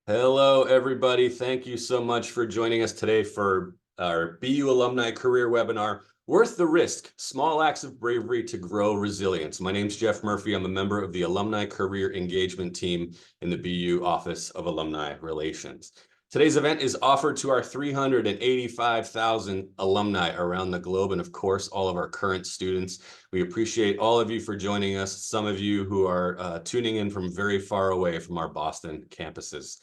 Hello, everybody. Thank you so much for joining us today for our BU Alumni Career Webinar, Worth the Risk, Small Acts of Bravery to Grow Resilience. My name's Jeff Murphy. I'm a member of the Alumni Career Engagement Team in the BU Office of Alumni Relations. Today's event is offered to our 385,000 alumni around the globe, and of course, all of our current students. We appreciate all of you for joining us, some of you who are tuning in from very far away from our Boston campuses.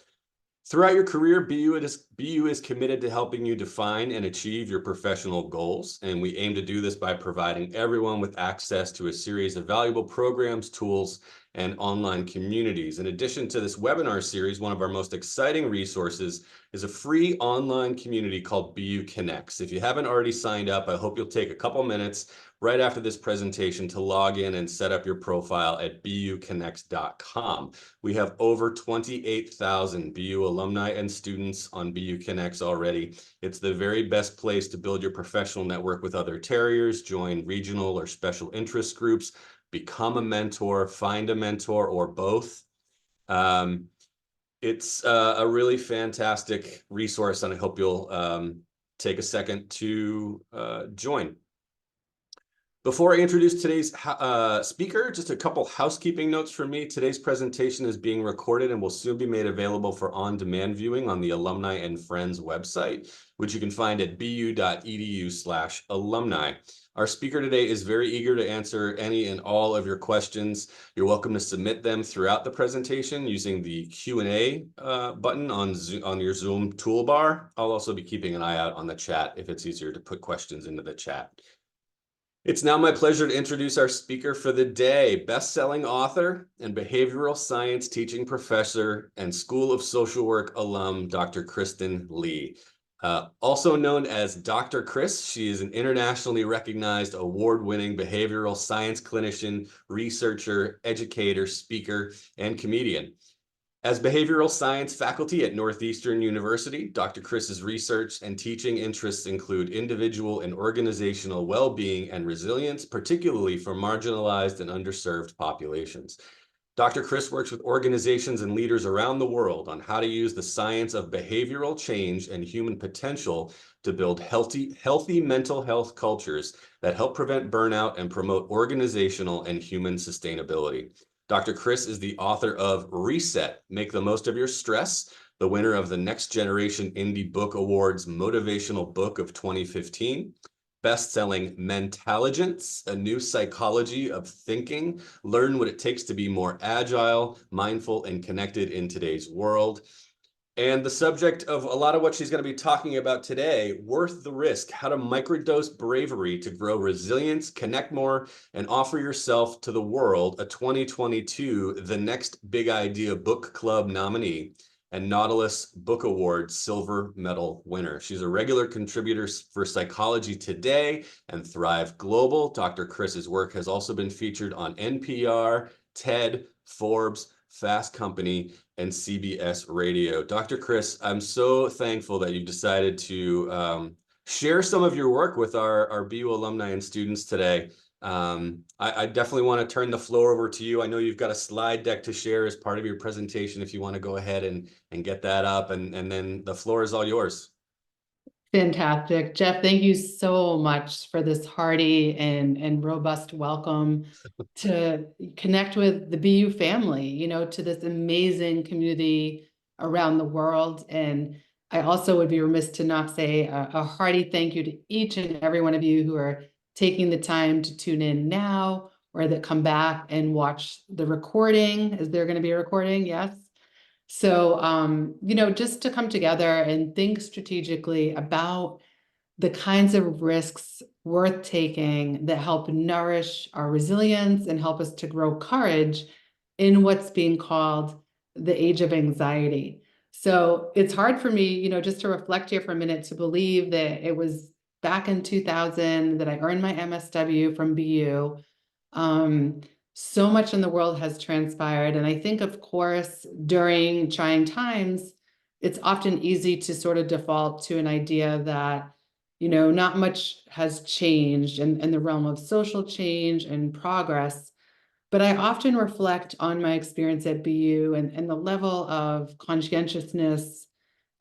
Throughout your career, BU is committed to helping you define and achieve your professional goals, and we aim to do this by providing everyone with access to a series of valuable programs, tools, and online communities. In addition to this webinar series, one of our most exciting resources is a free online community called BU Connects. If you haven't already signed up, I hope you'll take a couple minutes right after this presentation to log in and set up your profile at buconnects.com. We have over 28,000 BU alumni and students on BU Connects already. It's the very best place to build your professional network with other Terriers, join regional or special interest groups, become a mentor, find a mentor, or both. It's a really fantastic resource, and I hope you'll take a second to join. Before I introduce today's speaker, just a couple housekeeping notes from me. Today's presentation is being recorded and will soon be made available for on-demand viewing on the Alumni and Friends website, which you can find at bu.edu/alumni. Our speaker today is very eager to answer any and all of your questions. You're welcome to submit them throughout the presentation using the Q&A button on your Zoom toolbar. I'll also be keeping an eye out on the chat if it's easier to put questions into the chat. It's now my pleasure to introduce our speaker for the day, best-selling author and behavioral science teaching professor and School of Social Work alum, Dr. Kristen Lee. Also known as Dr. Chris, she is an internationally recognized award-winning behavioral science clinician, researcher, educator, speaker, and comedian. As behavioral science faculty at Northeastern University, Dr. Chris's research and teaching interests include individual and organizational well-being and resilience, particularly for marginalized and underserved populations. Dr. Chris works with organizations and leaders around the world on how to use the science of behavioral change and human potential to build healthy mental health cultures that help prevent burnout and promote organizational and human sustainability. Dr. Chris is the author of Reset, Make the Most of Your Stress, the winner of the Next Generation Indie Book Awards Motivational Book of 2015, best-selling Mentalligence, A New Psychology of Thinking, Learn What It Takes to Be More Agile, Mindful, and Connected in Today's World. And the subject of a lot of what she's going to be talking about today, Worth the Risk, how to microdose bravery to grow resilience, connect more, and offer yourself to the world, a 2022 The Next Big Idea Book Club nominee and Nautilus Book Award Silver Medal winner. She's a regular contributor for Psychology Today and Thrive Global. Dr. Chris's work has also been featured on NPR, TED, Forbes, Fast Company, and CBS Radio. Dr. Chris, I'm so thankful that you've decided to share some of your work with our BU alumni and students today. I definitely want to turn the floor over to you. I know you've got a slide deck to share as part of your presentation if you want to go ahead and get that up, and then the floor is all yours. Fantastic. Jeff, thank you so much for this hearty and robust welcome to connect with the BU family, to this amazing community around the world. And I also would be remiss to not say a hearty thank you to each and every one of you who are taking the time to tune in now or that come back and watch the recording. Is there going to be a recording? Yes. So, just to come together and think strategically about the kinds of risks worth taking that help nourish our resilience and help us to grow courage in what's being called the age of anxiety. So it's hard for me, just to reflect here for a minute to believe that it was back in 2000 that I earned my MSW from BU. So much in the world has transpired. And I think, of course, during trying times, it's often easy to sort of default to an idea that, not much has changed in the realm of social change and progress. But I often reflect on my experience at BU and the level of conscientiousness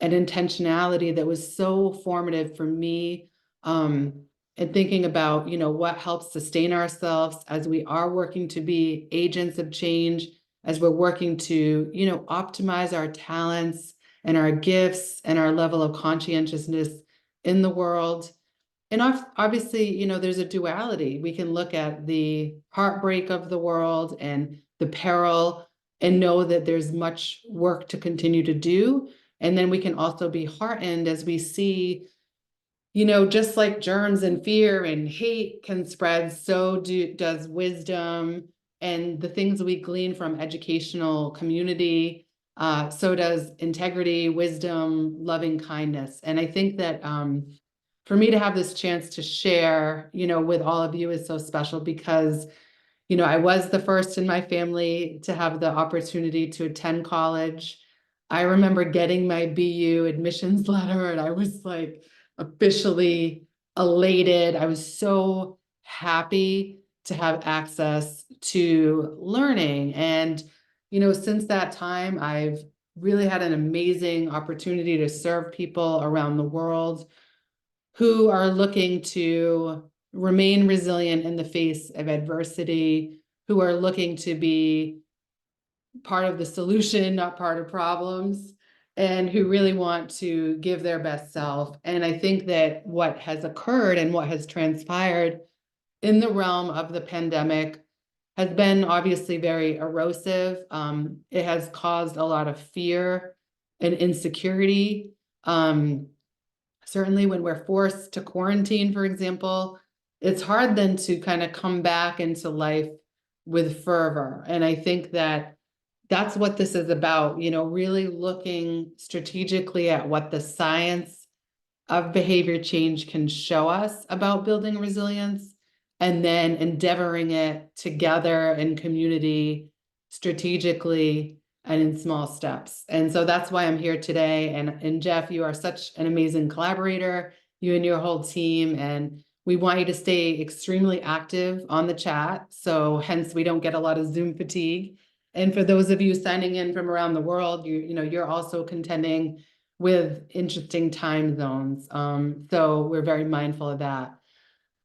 and intentionality that was so formative for me, and thinking about, what helps sustain ourselves as we are working to be agents of change, as we're working to, optimize our talents and our gifts and our level of conscientiousness in the world. And obviously, there's a duality. We can look at the heartbreak of the world and the peril and know that there's much work to continue to do. And then we can also be heartened as we see, just like germs and fear and hate can spread, so does wisdom and the things we glean from educational community. So does integrity, wisdom, loving kindness. And I think that for me to have this chance to share, with all of you is so special because, I was the first in my family to have the opportunity to attend college. I remember getting my BU admissions letter and I was like officially elated. I was so happy to have access to learning. And, since that time, I've really had an amazing opportunity to serve people around the world who are looking to remain resilient in the face of adversity, who are looking to be part of the solution, not part of problems, and who really want to give their best self. And I think that what has occurred and what has transpired in the realm of the pandemic has been obviously very erosive. It has caused a lot of fear and insecurity. Certainly when we're forced to quarantine, for example, it's hard then to kind of come back into life with fervor. And I think that that's what this is about, really looking strategically at what the science of behavior change can show us about building resilience, and then endeavoring it together in community, strategically, and in small steps. And so that's why I'm here today. And Jeff, you are such an amazing collaborator, you and your whole team. And we want you to stay extremely active on the chat. So hence we don't get a lot of Zoom fatigue. And for those of you signing in from around the world, you're also contending with interesting time zones. So we're very mindful of that.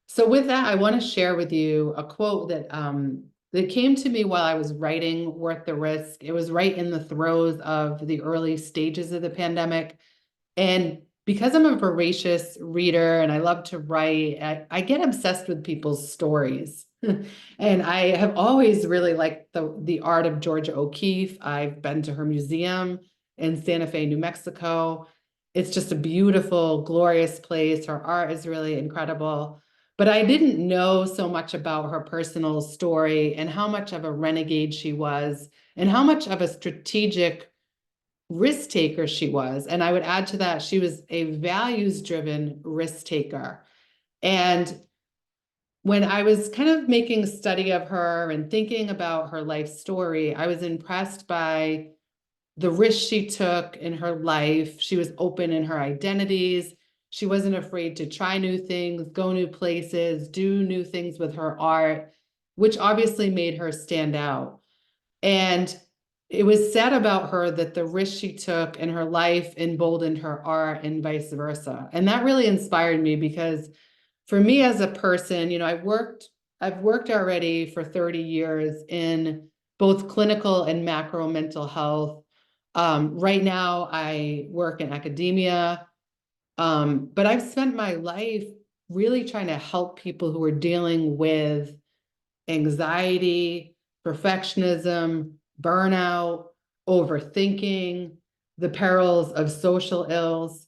So with that, I want to share with you a quote that came to me while I was writing Worth the Risk. It was right in the throes of the early stages of the pandemic. And because I'm a voracious reader and I love to write, I get obsessed with people's stories. And I have always really liked the art of Georgia O'Keeffe. I've been to her museum in Santa Fe, New Mexico. It's just a beautiful, glorious place. Her art is really incredible. But I didn't know so much about her personal story and how much of a renegade she was and how much of a strategic risk taker she was. And I would add to that, she was a values-driven risk taker. And when I was kind of making a study of her and thinking about her life story, I was impressed by the risks she took in her life. She was open in her identities. She wasn't afraid to try new things, go new places, do new things with her art, which obviously made her stand out. And it was said about her that the risks she took in her life emboldened her art and vice versa. And that really inspired me because for me as a person, I've worked already for 30 years in both clinical and macro mental health. Right now I work in academia, but I've spent my life really trying to help people who are dealing with anxiety, perfectionism, burnout, overthinking, the perils of social ills.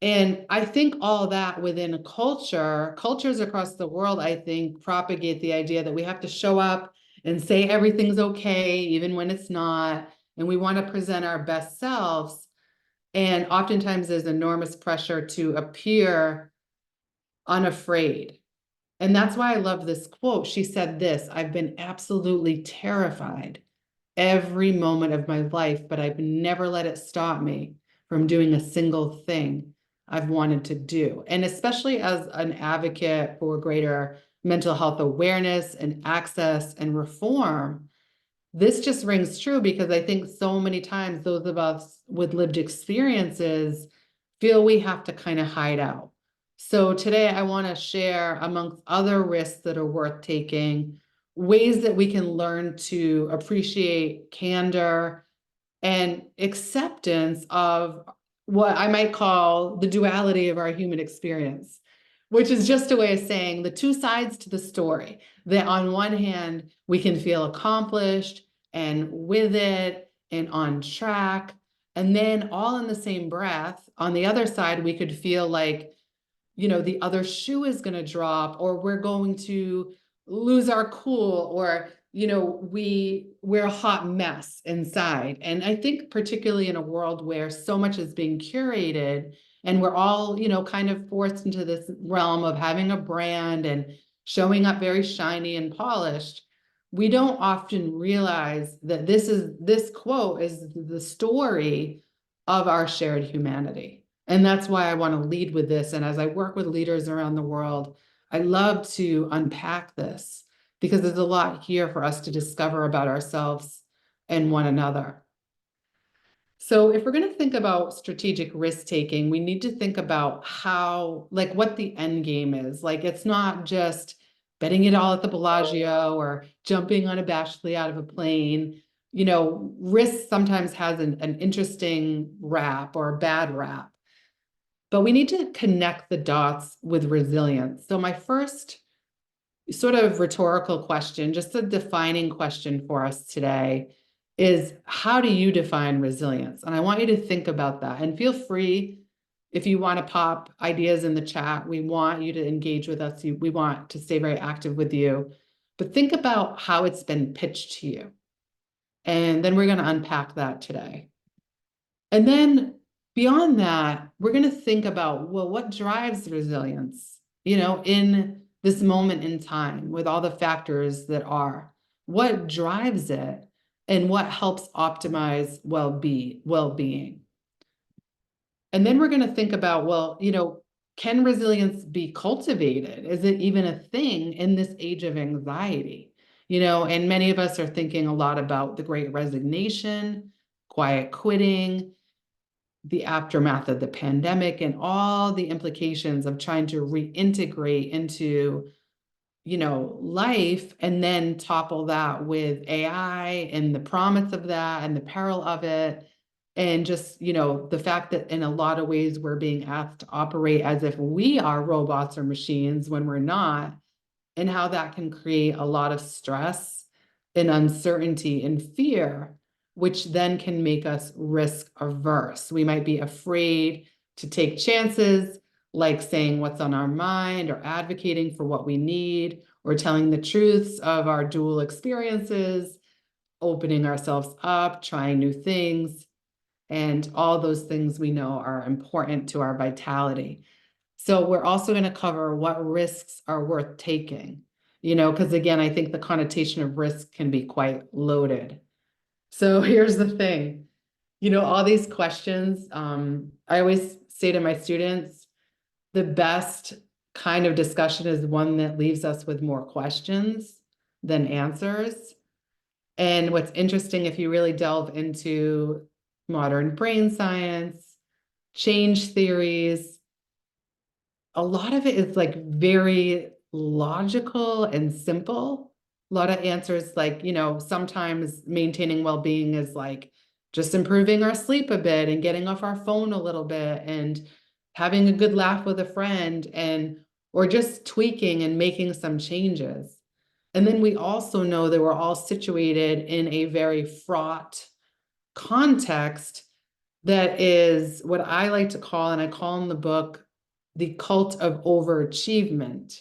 And I think all that within a cultures across the world, I think, propagate the idea that we have to show up and say everything's okay, even when it's not. And we want to present our best selves. And oftentimes there's enormous pressure to appear unafraid. And that's why I love this quote. She said this: "I've been absolutely terrified every moment of my life, but I've never let it stop me from doing a single thing I've wanted to do." And especially as an advocate for greater mental health awareness and access and reform, this just rings true because I think so many times those of us with lived experiences feel we have to kind of hide out. So today I want to share, amongst other risks that are worth taking, ways that we can learn to appreciate candor and acceptance of what I might call the duality of our human experience, which is just a way of saying the two sides to the story. That on one hand, we can feel accomplished and with it and on track. And then all in the same breath, on the other side, we could feel like, the other shoe is going to drop, or we're going to lose our cool, or, we're a hot mess inside. And I think particularly in a world where so much is being curated and we're all, kind of forced into this realm of having a brand and showing up very shiny and polished, we don't often realize that this quote is the story of our shared humanity. And that's why I want to lead with this. And as I work with leaders around the world, I love to unpack this because there's a lot here for us to discover about ourselves and one another. So if we're going to think about strategic risk taking, we need to think about what the end game is. Like, it's not just betting it all at the Bellagio or jumping unabashedly out of a plane. Risk sometimes has an interesting rap or a bad rap. But we need to connect the dots with resilience. So my first sort of rhetorical question, just a defining question for us today, is how do you define resilience? And I want you to think about that. And feel free, if you want to pop ideas in the chat, we want you to engage with us. We want to stay very active with you. But think about how it's been pitched to you. And then we're going to unpack that today. And then beyond that, we're going to think about, well, what drives resilience, in this moment in time with all the factors that are, what drives it and what helps optimize well-being. And then we're going to think about, well, can resilience be cultivated? Is it even a thing in this age of anxiety? And many of us are thinking a lot about the Great Resignation, quiet quitting, the aftermath of the pandemic, and all the implications of trying to reintegrate into, life, and then topple that with AI and the promise of that and the peril of it. And just, the fact that in a lot of ways we're being asked to operate as if we are robots or machines when we're not, and how that can create a lot of stress and uncertainty and fear, which then can make us risk averse. We might be afraid to take chances, like saying what's on our mind or advocating for what we need or telling the truths of our dual experiences, opening ourselves up, trying new things, and all those things we know are important to our vitality. So we're also going to cover what risks are worth taking, because again, I think the connotation of risk can be quite loaded. So here's the thing, all these questions, I always say to my students, the best kind of discussion is one that leaves us with more questions than answers. And what's interesting, if you really delve into modern brain science, change theories, a lot of it is like very logical and simple. A lot of answers like, sometimes maintaining well-being is like just improving our sleep a bit and getting off our phone a little bit and having a good laugh with a friend, or just tweaking and making some changes. And then we also know that we're all situated in a very fraught context that is what I like to call, and I call in the book, the cult of overachievement,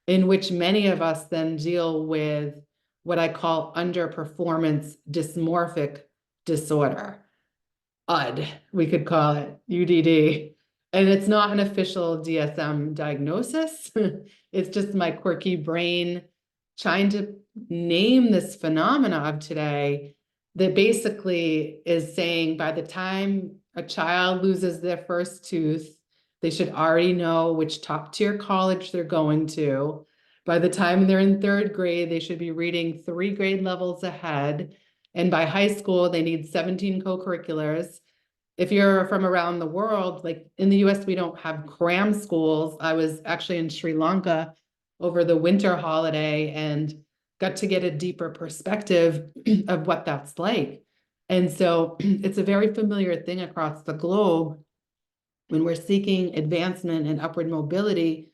in which many of us then deal with what I call underperformance dysmorphic disorder. UD, we could call it UDD. And it's not an official DSM diagnosis. It's just my quirky brain trying to name this phenomena of today that basically is saying by the time a child loses their first tooth, they should already know which top tier college they're going to. By the time they're in third grade, they should be reading 3 grade levels ahead. And by high school, they need 17 co-curriculars. If you're from around the world, like in the US, we don't have cram schools. I was actually in Sri Lanka over the winter holiday and got to get a deeper perspective of what that's like. And so it's a very familiar thing across the globe when we're seeking advancement and upward mobility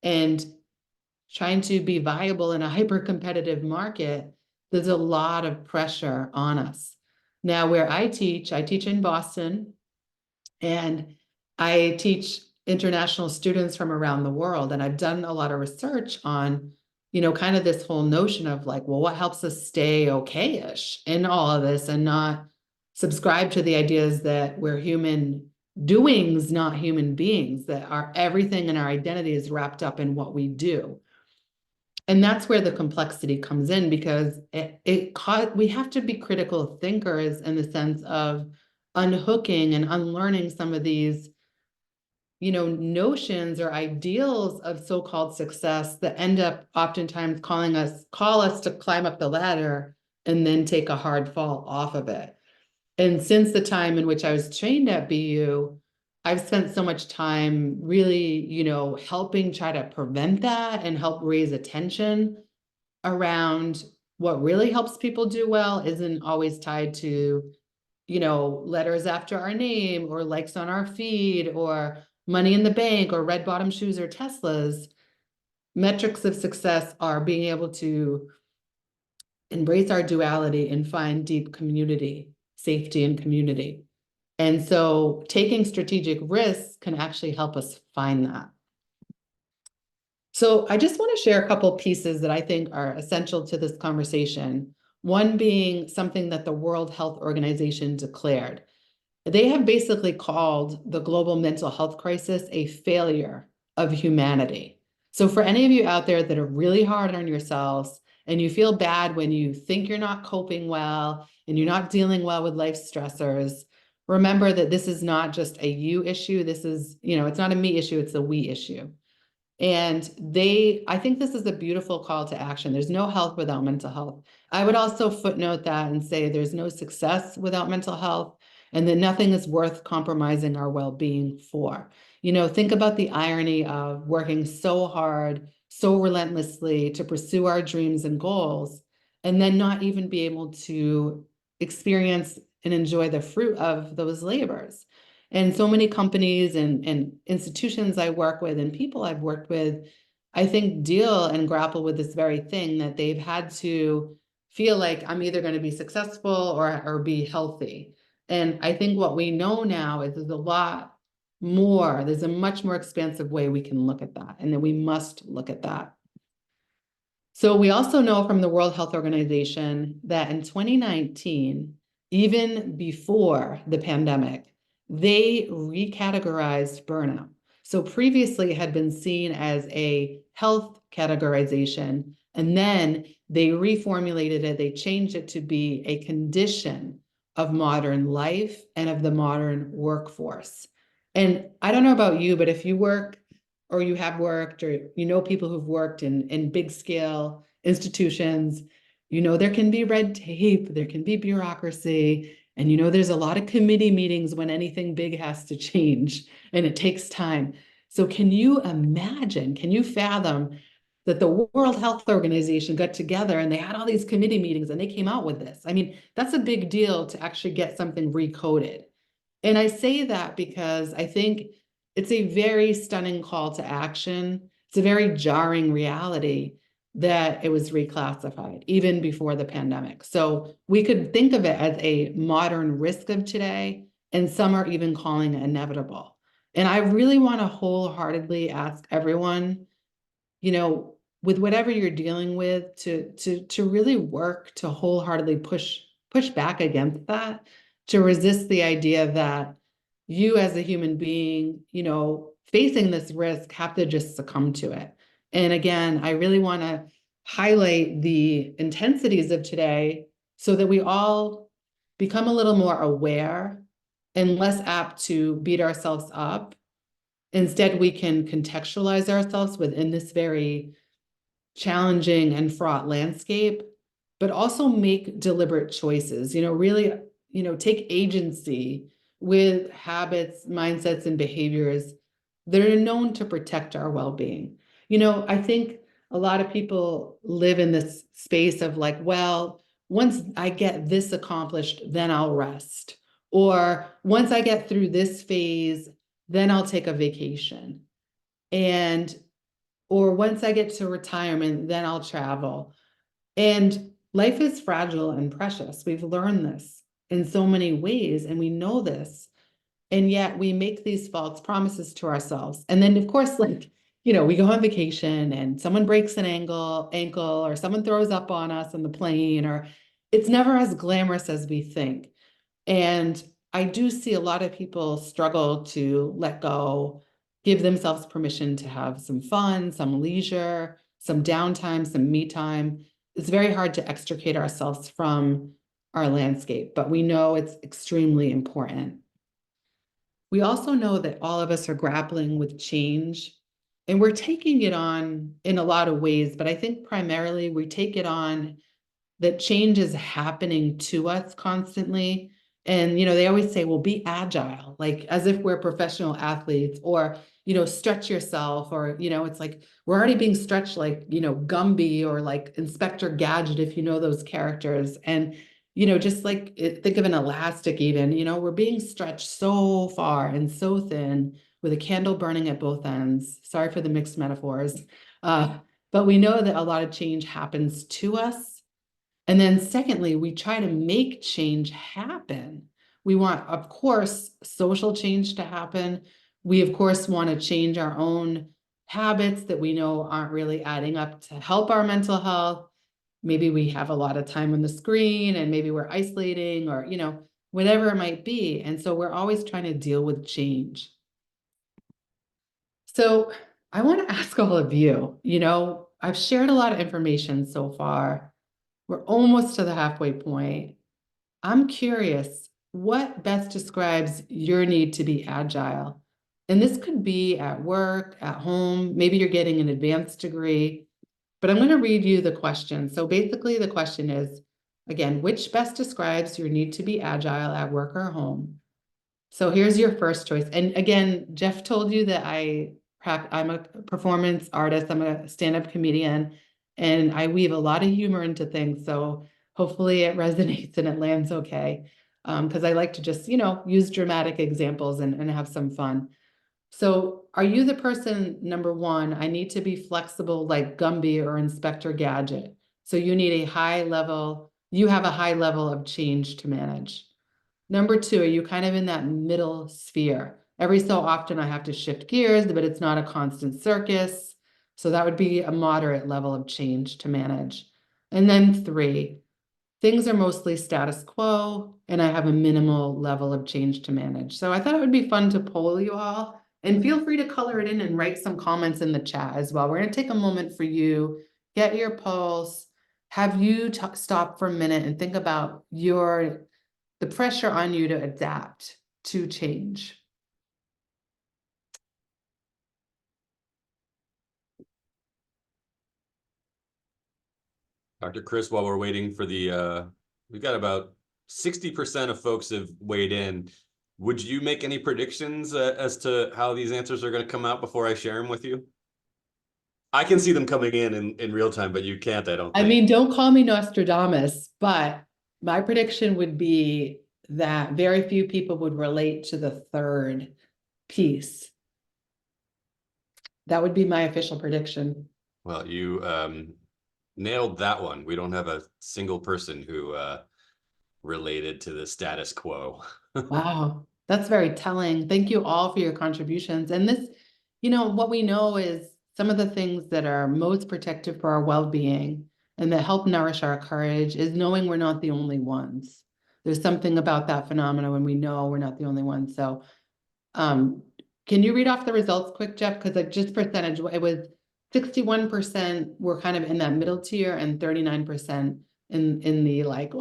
and trying to be viable in a hyper-competitive market. There's a lot of pressure on us. Now, where I teach in Boston, and I teach international students from around the world. And I've done a lot of research on, kind of this whole notion of like, well, what helps us stay okay-ish in all of this and not subscribe to the ideas that we're human doings, not human beings, that our everything in our identity is wrapped up in what we do. And that's where the complexity comes in, because we have to be critical thinkers in the sense of unhooking and unlearning some of these, notions or ideals of so-called success that end up oftentimes call us to climb up the ladder and then take a hard fall off of it. And since the time in which I was trained at BU, I've spent so much time really, helping try to prevent that and help raise attention around what really helps people do well isn't always tied to, letters after our name or likes on our feed or money in the bank or red bottom shoes or Teslas. Metrics of success are being able to embrace our duality and find deep community, safety and community. And so taking strategic risks can actually help us find that. So I just want to share a couple pieces that I think are essential to this conversation. One being something that the World Health Organization declared. They have basically called the global mental health crisis a failure of humanity. So for any of you out there that are really hard on yourselves and you feel bad when you think you're not coping well and you're not dealing well with life stressors, remember that this is not just a you issue. This is, it's not a me issue, it's a we issue. And I think this is a beautiful call to action. There's no health without mental health. I would also footnote that and say there's no success without mental health, and that nothing is worth compromising our well-being for. Think about the irony of working so hard, so relentlessly to pursue our dreams and goals, and then not even be able to experience and enjoy the fruit of those labors. And so many companies and institutions I work with and people I've worked with, I think deal and grapple with this very thing, that they've had to feel like I'm either going to be successful or be healthy. And I think what we know now is there's a lot more, there's a much more expansive way we can look at that, and that we must look at that. So we also know from the World Health Organization that in 2019, even before the pandemic, they recategorized burnout. So previously it had been seen as a health categorization, and then they reformulated it, they changed it to be a condition of modern life and of the modern workforce. And I don't know about you, but if you work or you have worked, or people who've worked in big scale institutions, there can be red tape, there can be bureaucracy, and there's a lot of committee meetings when anything big has to change, and it takes time. So can you imagine, can you fathom that the World Health Organization got together and they had all these committee meetings and they came out with this? I mean, that's a big deal to actually get something recoded. And I say that because I think it's a very stunning call to action. It's a very jarring reality that it was reclassified even before the pandemic. So we could think of it as a modern risk of today, and some are even calling it inevitable. And I really want to wholeheartedly ask everyone, with whatever you're dealing with, to really work to wholeheartedly push back against that, to resist the idea that you as a human being, facing this risk, have to just succumb to it. And again, I really want to highlight the intensities of today so that we all become a little more aware and less apt to beat ourselves up. Instead, we can contextualize ourselves within this very challenging and fraught landscape, but also make deliberate choices, really, take agency with habits, mindsets, and behaviors that are known to protect our well-being. I think a lot of people live in this space of like, well, once I get this accomplished, then I'll rest. Or once I get through this phase, then I'll take a vacation. And or once I get to retirement, then I'll travel. And life is fragile and precious. We've learned this in so many ways, and we know this. And yet we make these false promises to ourselves. And then, of course, like, we go on vacation and someone breaks an ankle, or someone throws up on us on the plane, or it's never as glamorous as we think. And I do see a lot of people struggle to let go, give themselves permission to have some fun, some leisure, some downtime, some me time. It's very hard to extricate ourselves from our landscape, but we know it's extremely important. We also know that all of us are grappling with change, and we're taking it on in a lot of ways, but I think primarily we take it on that change is happening to us constantly. And, they always say, well, be agile, like as if we're professional athletes, or, stretch yourself, or, it's like we're already being stretched like, Gumby or like Inspector Gadget, if you know those characters. And, just like think of an elastic, even, we're being stretched so far and so thin with a candle burning at both ends. Sorry for the mixed metaphors. But we know that a lot of change happens to us. And then secondly, we try to make change happen. We want, of course, social change to happen. We, of course, want to change our own habits that we know aren't really adding up to help our mental health. Maybe we have a lot of time on the screen, and maybe we're isolating, or, whatever it might be. And so we're always trying to deal with change. So I want to ask all of you, I've shared a lot of information so far. We're almost to the halfway point. I'm curious, what best describes your need to be agile? And this could be at work, at home, maybe you're getting an advanced degree, but I'm going to read you the question. So basically, the question is, again, which best describes your need to be agile at work or home? So here's your first choice. And again, Jeff told you that I'm a performance artist. I'm a stand-up comedian, and I weave a lot of humor into things. So hopefully it resonates and it lands okay. Because I like to just, use dramatic examples and have some fun. So are you the person, number one, I need to be flexible like Gumby or Inspector Gadget? So you have a high level of change to manage. Number two, are you kind of in that middle sphere? Every so often I have to shift gears, but it's not a constant circus. So that would be a moderate level of change to manage. And then three, things are mostly status quo, and I have a minimal level of change to manage. So I thought it would be fun to poll you all, and feel free to color it in and write some comments in the chat as well. We're going to take a moment for you, get your pulse, have you stop for a minute and think about the pressure on you to adapt to change. Dr. Chris, while we're waiting for we've got about 60% of folks have weighed in. Would you make any predictions as to how these answers are going to come out before I share them with you? I can see them coming in real time, but you can't, I don't I think. mean, don't call me Nostradamus, but my prediction would be that very few people would relate to the third piece. That would be my official prediction. Well, you nailed that one. We don't have a single person who related to the status quo. Wow, that's very telling. Thank you all for your contributions. And this, what we know is some of the things that are most protective for our well-being and that help nourish our courage is knowing we're not the only ones. There's something about that phenomenon when we know we're not the only ones. So can you read off the results quick, Jeff? Because just percentage, it was 61% were kind of in that middle tier, and 39% in the like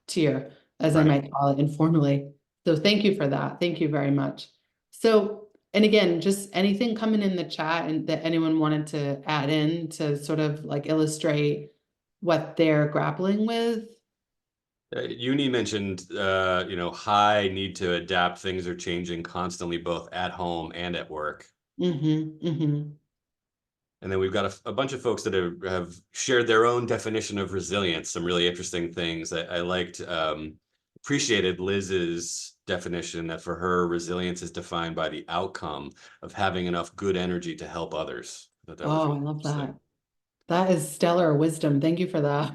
tier, as I Right. might call it informally. So thank you for that. Thank you very much. So And again, just anything coming in the chat and that anyone wanted to add in to sort of like illustrate what they're grappling with. Uni mentioned, high need to adapt. Things are changing constantly, both at home and at work. And then we've got a bunch of folks that have shared their own definition of resilience, some really interesting things. I liked, appreciated Liz's definition that for her, resilience is defined by the outcome of having enough good energy to help others. I thought that was Oh, I really love that. interesting. That is stellar wisdom. Thank you for that.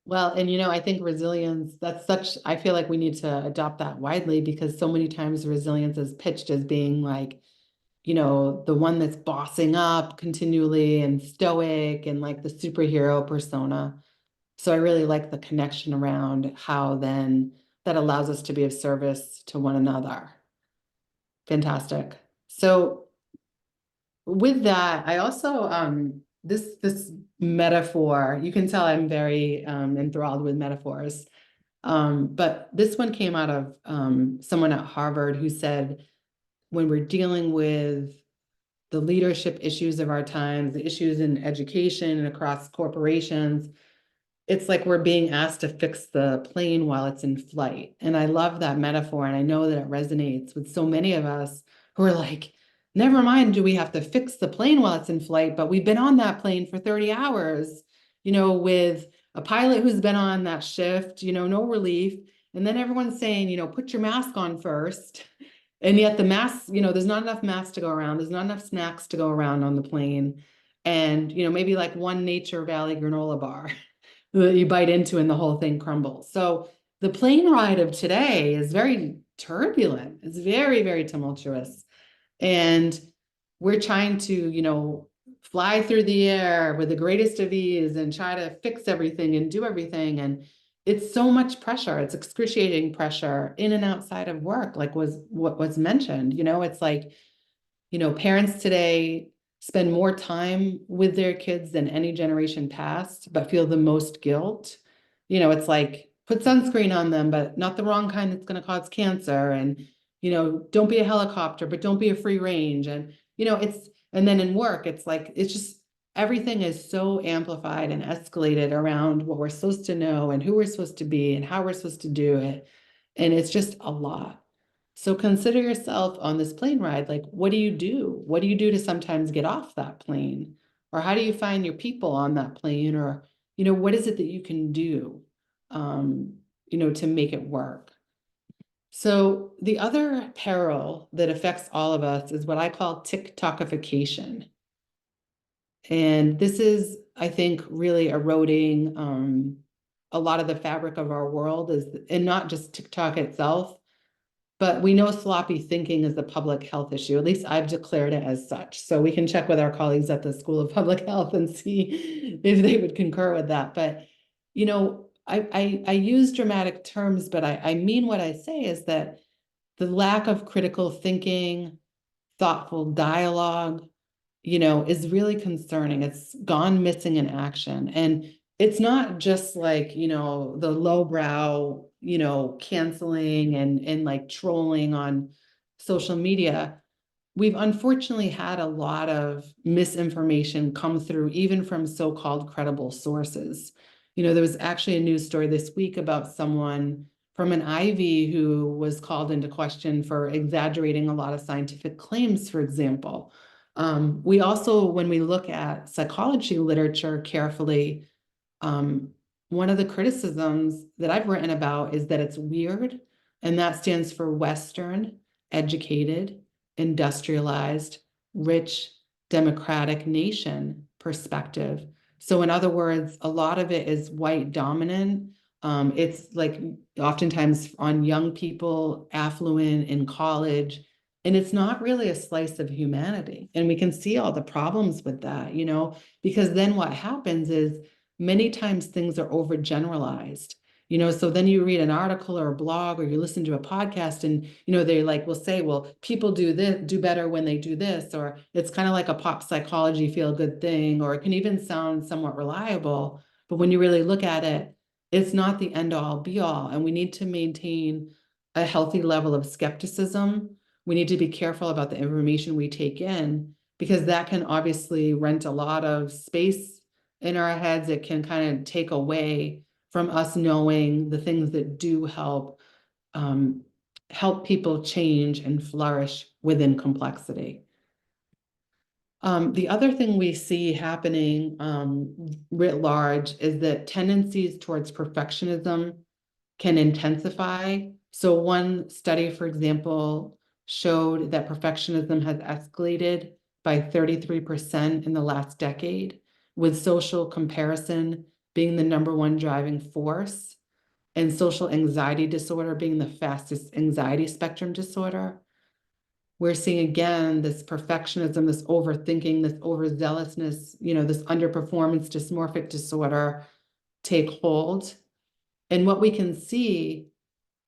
Well, and I think resilience, I feel like we need to adopt that widely because so many times resilience is pitched as being like, the one that's bossing up continually and stoic and like the superhero persona. So I really like the connection around how then that allows us to be of service to one another. Fantastic. So with that, I also this metaphor, you can tell I'm very enthralled with metaphors. But this one came out of someone at Harvard who said, when we're dealing with the leadership issues of our times, the issues in education and across corporations, it's like we're being asked to fix the plane while it's in flight. And I love that metaphor. And I know that it resonates with so many of us who are like, never mind, do we have to fix the plane while it's in flight? But we've been on that plane for 30 hours, with a pilot who's been on that shift, no relief. And then everyone's saying, put your mask on first. And yet the mask, there's not enough masks to go around. There's not enough snacks to go around on the plane. And, maybe like one Nature Valley granola bar that you bite into and the whole thing crumbles. So the plane ride of today is very turbulent. It's very, very tumultuous. And we're trying to, fly through the air with the greatest of ease and try to fix everything and do everything. And it's so much pressure. It's excruciating pressure in and outside of work, like what was mentioned. It's like, parents today spend more time with their kids than any generation past, but feel the most guilt. It's like put sunscreen on them, but not the wrong kind that's going to cause cancer. And, don't be a helicopter, but don't be a free range. And, and then in work, it's like, it's just everything is so amplified and escalated around what we're supposed to know and who we're supposed to be and how we're supposed to do it. And it's just a lot. So consider yourself on this plane ride. Like, what do you do? What do you do to sometimes get off that plane? Or how do you find your people on that plane? Or, what is it that you can do, to make it work? So the other peril that affects all of us is what I call TikTokification. And this is, I think, really eroding a lot of the fabric of our world and not just TikTok itself, but we know sloppy thinking is a public health issue. At least I've declared it as such. So we can check with our colleagues at the School of Public Health and see if they would concur with that. But, I use dramatic terms, but I mean what I say is that the lack of critical thinking, thoughtful dialogue, is really concerning. It's gone missing in action. And it's not just like, the lowbrow, canceling and like trolling on social media. We've unfortunately had a lot of misinformation come through, even from so-called credible sources. There was actually a news story this week about someone from an Ivy who was called into question for exaggerating a lot of scientific claims, for example. We also, when we look at psychology literature carefully, um, one of the criticisms that I've written about is that it's weird, and that stands for Western, educated, industrialized, rich, democratic nation perspective. So, in other words, a lot of it is white dominant. It's like oftentimes on young people, affluent in college, and it's not really a slice of humanity. And we can see all the problems with that, because then what happens is many times things are overgeneralized. So then you read an article or a blog or you listen to a podcast and, they like will say, well, people do this, do better when they do this, or it's kind of like a pop psychology feel good thing, or it can even sound somewhat reliable. But when you really look at it, it's not the end all be all. And we need to maintain a healthy level of skepticism we need to be careful about the information we take in, because that can obviously rent a lot of space in our heads. It can kind of take away from us knowing the things that do help people change and flourish within complexity. The other thing we see happening writ large is that tendencies towards perfectionism can intensify. So one study, for example, showed that perfectionism has escalated by 33% in the last decade, with social comparison being the #1 driving force, and social anxiety disorder being the fastest anxiety spectrum disorder. We're seeing again this perfectionism, this overthinking, this overzealousness, this underperformance dysmorphic disorder take hold. And what we can see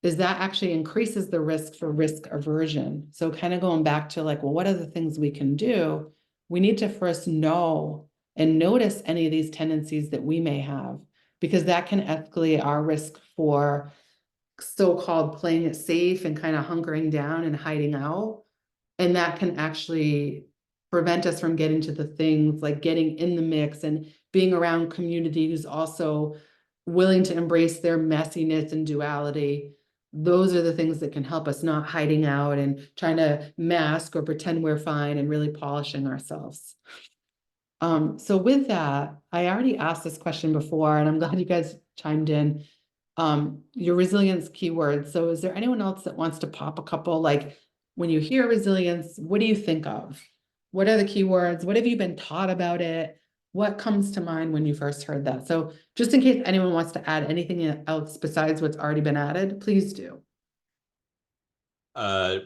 is that actually increases the risk for risk aversion. So kind of going back to like, well, what are the things we can do? We need to first know and notice any of these tendencies that we may have, because that can escalate our risk for so-called playing it safe and kind of hunkering down and hiding out. And that can actually prevent us from getting to the things like getting in the mix and being around community who's also willing to embrace their messiness and duality. Those are the things that can help us, not hiding out and trying to mask or pretend we're fine and really polishing ourselves. So with that, I already asked this question before, and I'm glad you guys chimed in. Your resilience keywords. So is there anyone else that wants to pop a couple? Like when you hear resilience, what do you think of? What are the keywords? What have you been taught about it? What comes to mind when you first heard that? So just in case anyone wants to add anything else besides what's already been added, please do.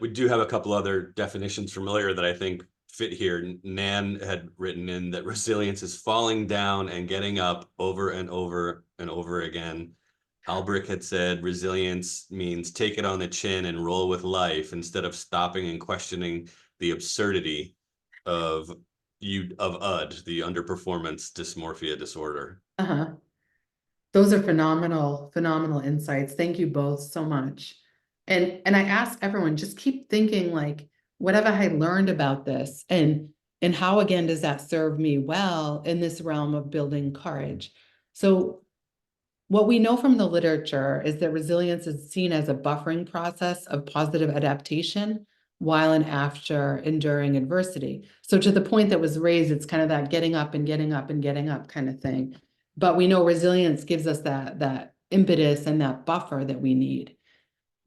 We do have a couple other definitions familiar that I think fit here. Nan had written in that resilience is falling down and getting up over and over and over again. Albrecht had said resilience means take it on the chin and roll with life instead of stopping and questioning the absurdity of UD, the underperformance dysmorphia disorder. Uh-huh. Those are phenomenal, phenomenal insights. Thank you both so much. And I ask everyone, just keep thinking like, what have I learned about this? And how again does that serve me well in this realm of building courage? So what we know from the literature is that resilience is seen as a buffering process of positive adaptation while and after enduring adversity. So to the point that was raised, it's kind of that getting up and getting up and getting up kind of thing. But we know resilience gives us that impetus and that buffer that we need.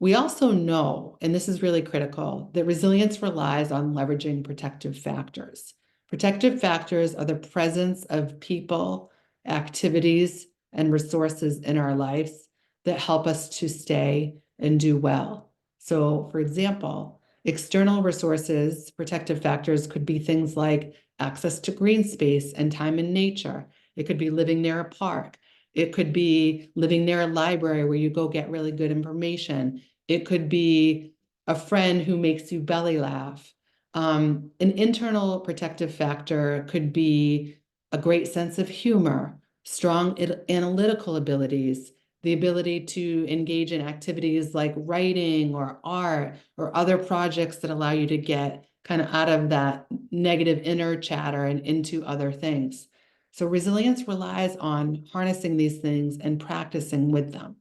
We also know, and this is really critical, that resilience relies on leveraging protective factors. Protective factors are the presence of people, activities, and resources in our lives that help us to stay and do well. So, for example, external resources, protective factors could be things like access to green space and time in nature. It could be living near a park. It could be living near a library where you go get really good information. It could be a friend who makes you belly laugh. An internal protective factor could be a great sense of humor, strong analytical abilities, the ability to engage in activities like writing or art or other projects that allow you to get kind of out of that negative inner chatter and into other things. So resilience relies on harnessing these things and practicing with them.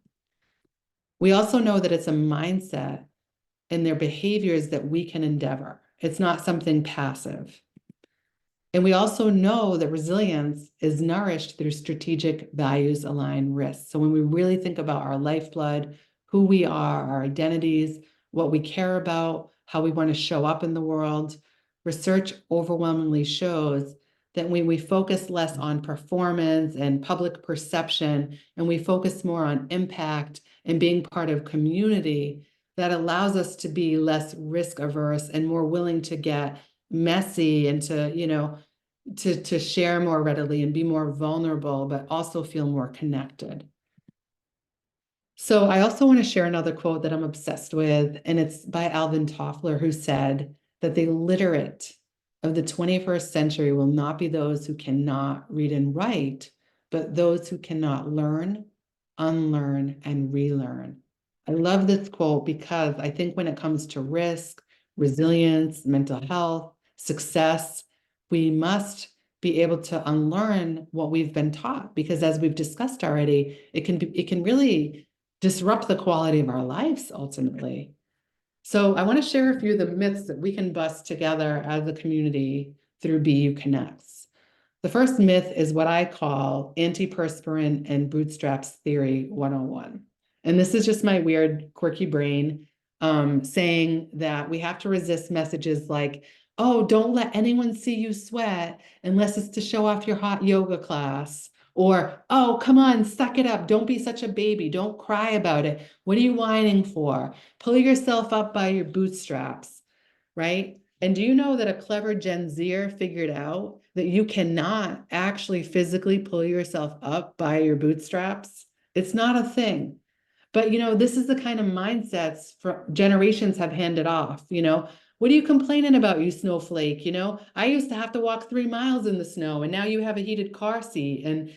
We also know that it's a mindset and their behaviors that we can endeavor. It's not something passive. And we also know that resilience is nourished through strategic values aligned risks. So when we really think about our lifeblood, who we are, our identities, what we care about, how we want to show up in the world, research overwhelmingly shows that when we focus less on performance and public perception, and we focus more on impact and being part of community, that allows us to be less risk averse and more willing to get messy and to share more readily and be more vulnerable, but also feel more connected. So I also want to share another quote that I'm obsessed with, and it's by Alvin Toffler, who said that the literate of the 21st century will not be those who cannot read and write, but those who cannot learn, unlearn, and relearn. I love this quote because I think when it comes to risk, resilience, mental health, success. We must be able to unlearn what we've been taught, because as we've discussed already, it can really disrupt the quality of our lives ultimately. So I want to share a few of the myths that we can bust together as a community through BU Connects. The first myth is what I call antiperspirant and bootstraps theory 101. And this is just my weird, quirky brain saying that we have to resist messages like, oh, don't let anyone see you sweat unless it's to show off your hot yoga class. Or, oh, come on, suck it up. Don't be such a baby. Don't cry about it. What are you whining for? Pull yourself up by your bootstraps, right? And do you know that a clever Gen Zer figured out that you cannot actually physically pull yourself up by your bootstraps? It's not a thing. But this is the kind of mindsets for generations have handed off. What are you complaining about, you snowflake? I used to have to walk 3 miles in the snow, and now you have a heated car seat. And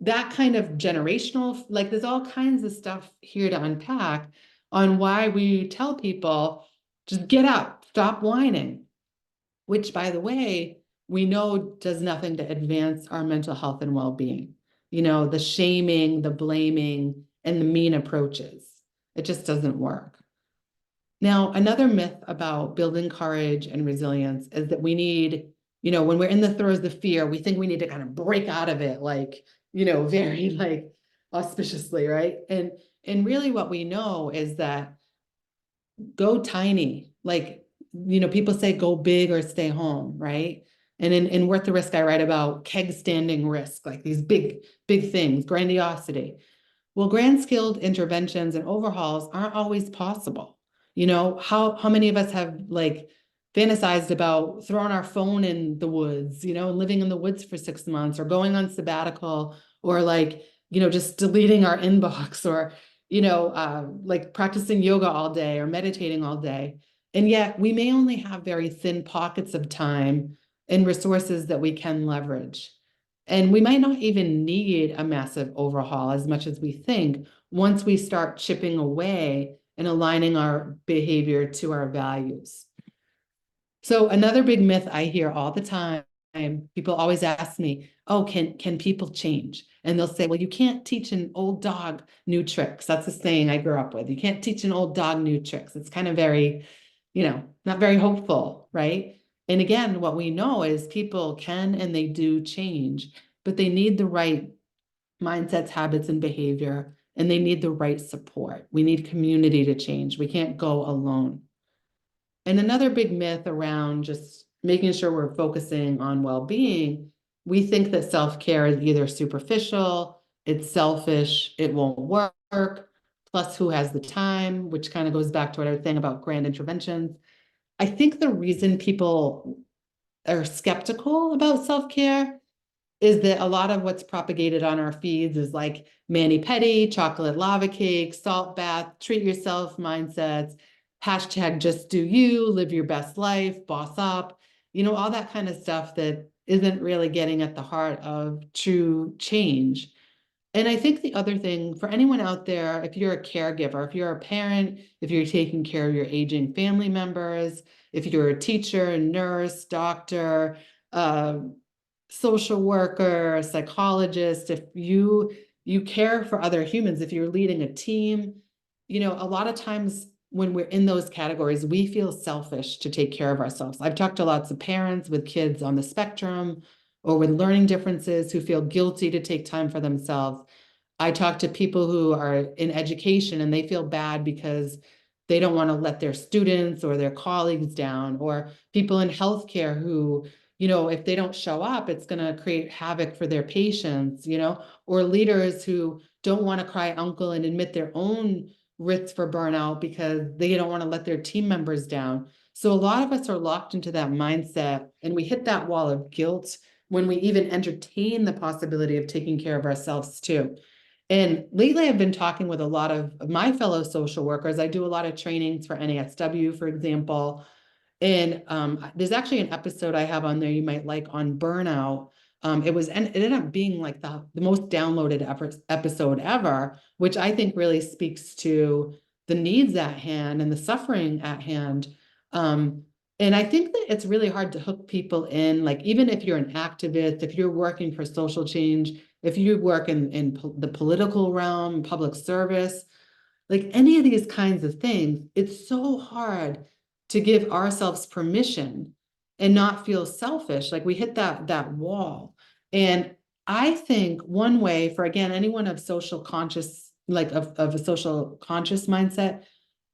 that kind of generational, like there's all kinds of stuff here to unpack on why we tell people just get up, stop whining, which, by the way, we know does nothing to advance our mental health and well-being. The shaming, the blaming, and the mean approaches. It just doesn't work. Now, another myth about building courage and resilience is that we need, when we're in the throes of fear, we think we need to kind of break out of it, like, very like auspiciously, right? And really what we know is that go tiny. Like, people say go big or stay home, right? And in Worth the Risk, I write about keg standing risk, like these big, big things, grandiosity. Well, grand scaled interventions and overhauls aren't always possible. How many of us have like fantasized about throwing our phone in the woods, and living in the woods for 6 months, or going on sabbatical, or like, just deleting our inbox, or like practicing yoga all day or meditating all day. And yet we may only have very thin pockets of time and resources that we can leverage. And we might not even need a massive overhaul as much as we think once we start chipping away and aligning our behavior to our values. So another big myth I hear all the time, people always ask me, oh, can people change? And they'll say, well, you can't teach an old dog new tricks. That's a saying I grew up with. You can't teach an old dog new tricks. It's kind of very, not very hopeful, right? And again, what we know is people can and they do change, but they need the right mindsets, habits, and behavior, and they need the right support. We need community to change. We can't go alone. And another big myth around just making sure we're focusing on well-being, we think that self-care is either superficial, it's selfish, it won't work, plus who has the time, which kind of goes back to what I was saying about grand interventions. I think the reason people are skeptical about self-care is that a lot of what's propagated on our feeds is like mani-pedi, chocolate lava cake, salt bath, treat yourself mindsets, hashtag just do you, live your best life, boss up, all that kind of stuff that isn't really getting at the heart of true change. And I think the other thing for anyone out there, if you're a caregiver, if you're a parent, if you're taking care of your aging family members, if you're a teacher, nurse, doctor, social worker, psychologist, if you care for other humans, if you're leading a team, a lot of times when we're in those categories, we feel selfish to take care of ourselves. I've talked to lots of parents with kids on the spectrum or with learning differences who feel guilty to take time for themselves. I talk to people who are in education and they feel bad because they don't want to let their students or their colleagues down, or people in healthcare who, if they don't show up, it's going to create havoc for their patients, or leaders who don't want to cry uncle and admit their own risk for burnout because they don't want to let their team members down. So a lot of us are locked into that mindset, and we hit that wall of guilt when we even entertain the possibility of taking care of ourselves too. And lately, I've been talking with a lot of my fellow social workers. I do a lot of trainings for NASW, for example. And there's actually an episode I have on there you might like on burnout. It ended up being like the most downloaded episode ever, which I think really speaks to the needs at hand and the suffering at hand. And I think that it's really hard to hook people in, like even if you're an activist, if you're working for social change, if you work in the political realm, public service, like any of these kinds of things, it's so hard to give ourselves permission and not feel selfish. Like we hit that wall. And I think one way for, again, anyone of social conscious, like of a social conscious mindset,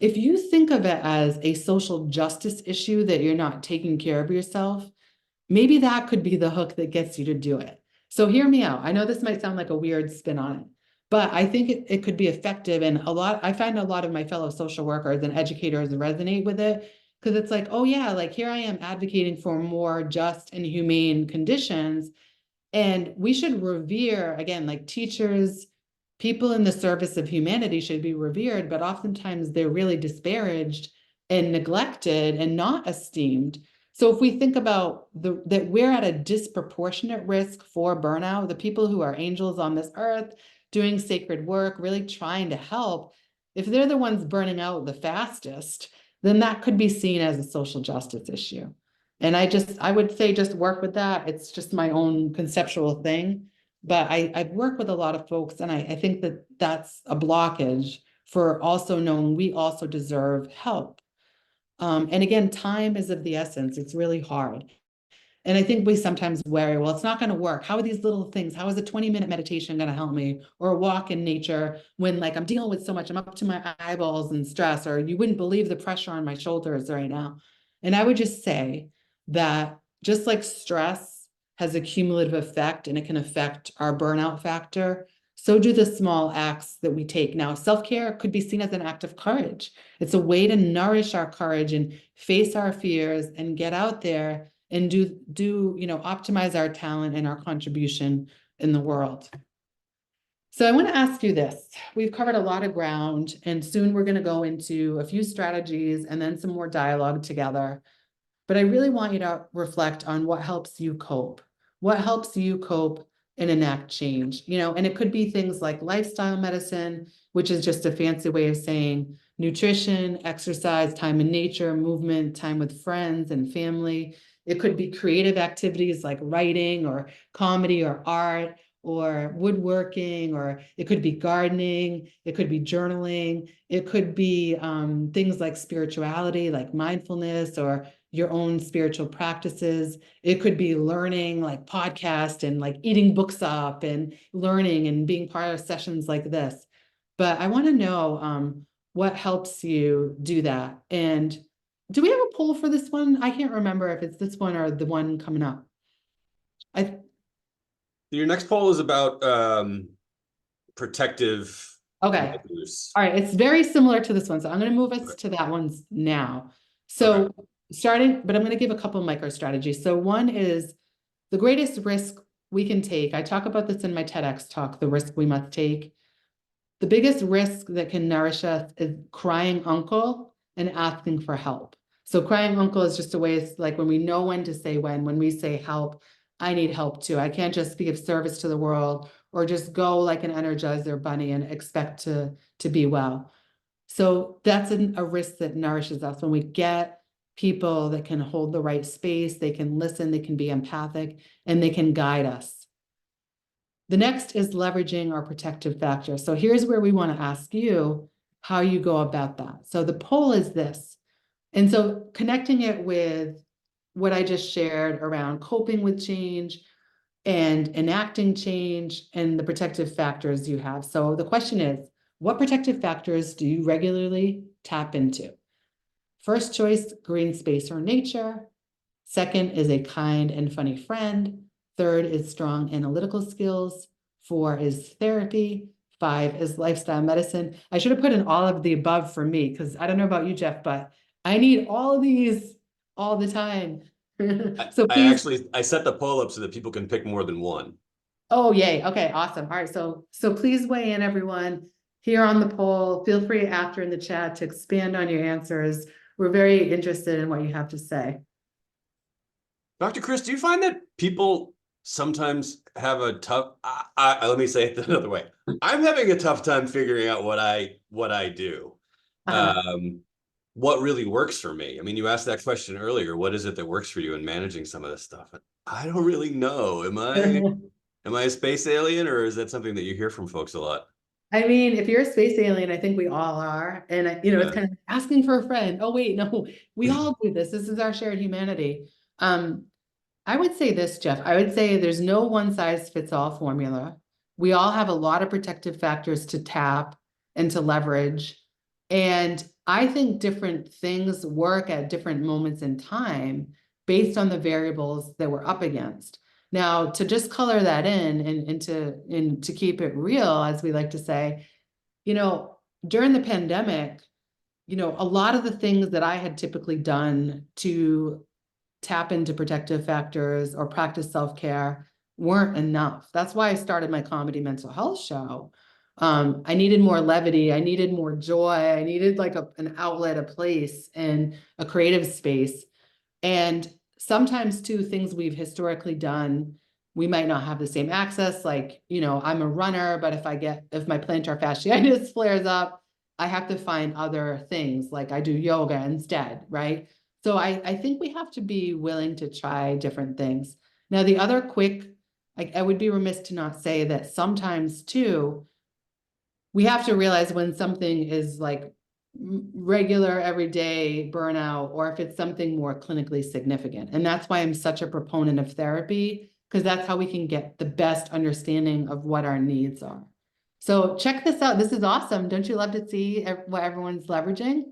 if you think of it as a social justice issue that you're not taking care of yourself, maybe that could be the hook that gets you to do it. So hear me out. I know this might sound like a weird spin on it, but I think it could be effective. And I find a lot of my fellow social workers and educators resonate with it because it's like, oh yeah, like here I am advocating for more just and humane conditions. And we should revere, again, like teachers, people in the service of humanity should be revered, but oftentimes they're really disparaged and neglected and not esteemed. So if we think about that we're at a disproportionate risk for burnout, the people who are angels on this earth, doing sacred work, really trying to help, if they're the ones burning out the fastest, then that could be seen as a social justice issue. And I would say just work with that. It's just my own conceptual thing. But I've worked with a lot of folks, and I think that that's a blockage for also knowing we also deserve help. And again, time is of the essence. It's really hard. And I think we sometimes worry, well, it's not going to work. How are these little things? How is a 20-minute meditation going to help me? Or a walk in nature when like I'm dealing with so much, I'm up to my eyeballs in stress, or you wouldn't believe the pressure on my shoulders right now. And I would just say that just like stress has a cumulative effect and it can affect our burnout factor, so do the small acts that we take. Now, self-care could be seen as an act of courage. It's a way to nourish our courage and face our fears and get out there and optimize our talent and our contribution in the world. So I want to ask you this. We've covered a lot of ground, and soon we're going to go into a few strategies and then some more dialogue together. But I really want you to reflect on what helps you cope. What helps you cope and enact change? And it could be things like lifestyle medicine, which is just a fancy way of saying nutrition, exercise, time in nature, movement, time with friends and family. It could be creative activities like writing or comedy or art or woodworking, or it could be gardening, it could be journaling, it could be things like spirituality, like mindfulness, or your own spiritual practices. It could be learning, like podcast and like eating books up and learning and being part of sessions like this. But I want to know what helps you do that. And do we have a poll for this one? I can't remember if it's this one or the one coming up. Your next poll is about protective Okay. measures. All right. It's very similar to this one. So I'm going to move us to that one now. So but I'm going to give a couple of micro strategies. So one is the greatest risk we can take. I talk about this in my TEDx talk, the risk we must take. The biggest risk that can nourish us is crying uncle and asking for help. So crying uncle is just a way, it's like when we know when to say when we say help, I need help too. I can't just be of service to the world or just go like an Energizer bunny and expect to be well. So that's a risk that nourishes us when we get people that can hold the right space, they can listen, they can be empathic, and they can guide us. The next is leveraging our protective factor. So here's where we want to ask you how you go about that. So the poll is this. And so connecting it with what I just shared around coping with change and enacting change and the protective factors you have. So the question is, what protective factors do you regularly tap into? First choice, green space or nature. Second is a kind and funny friend. Third is strong analytical skills. 4 is therapy. 5 is lifestyle medicine. I should have put in all of the above for me because I don't know about you, Jeff, but I need all of these all the time. So please. I set the poll up so that people can pick more than one. Oh, yay. Okay, awesome. All right. So please weigh in, everyone, here on the poll. Feel free after in the chat to expand on your answers. We're very interested in what you have to say. Dr. Chris, do you find that people sometimes have a tough, let me say it another way. I'm having a tough time figuring out what I do. Uh-huh. what really works for me. I mean, you asked that question earlier. What is it that works for you in managing some of this stuff? I don't really know. Am I a space alien, or is that something that you hear from folks a lot? I mean, if you're a space alien, I think we all are. And, it's Yeah. kind of asking for a friend. Oh, wait, no, we all do this. This is our shared humanity. Um, I would say this, Jeff. I would say there's no one size fits all formula. We all have a lot of protective factors to tap and to leverage. And I think different things work at different moments in time based on the variables that we're up against. Now, to just color that in and to keep it real, as we like to say, during the pandemic, a lot of the things that I had typically done to tap into protective factors or practice self-care weren't enough. That's why I started my comedy mental health show. I needed more levity. I needed more joy. I needed like an outlet, a place, and a creative space. And sometimes too, things we've historically done, we might not have the same access. Like, I'm a runner, but if my plantar fasciitis flares up, I have to find other things. Like I do yoga instead, right? So I think we have to be willing to try different things. Now, the other quick, I would be remiss to not say that sometimes too, we have to realize when something is like regular everyday burnout or if it's something more clinically significant. And that's why I'm such a proponent of therapy, because that's how we can get the best understanding of what our needs are. So check this out. This is awesome. Don't you love to see what everyone's leveraging?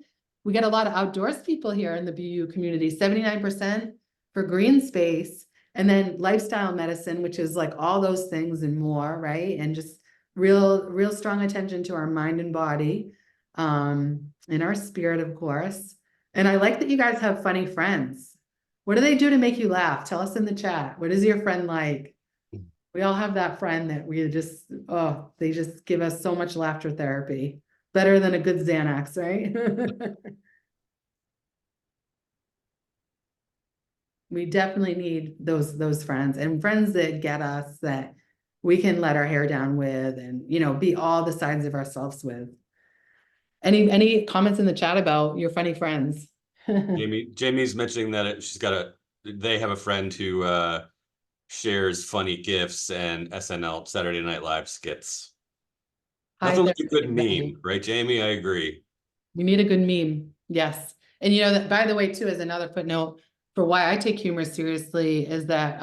We get a lot of outdoors people here in the BU community, 79% for green space, and then lifestyle medicine, which is like all those things and more, right? And just real strong attention to our mind and body, and our spirit, of course. And I like that you guys have funny friends. What do they do to make you laugh? Tell us in the chat. What is your friend like? We all have that friend that we just, oh, they just give us so much laughter therapy. Better than a good Xanax, right? We definitely need those friends, and friends that get us, that we can let our hair down with, and be all the sides of ourselves with. Any comments in the chat about your funny friends? Jamie's mentioning that they have a friend who shares funny gifs and SNL Saturday Night Live skits. Hi Nothing there, like a good everybody. meme, right, Jamie? I agree. We need a good meme. Yes. And that, by the way, too, as another footnote for why I take humor seriously is that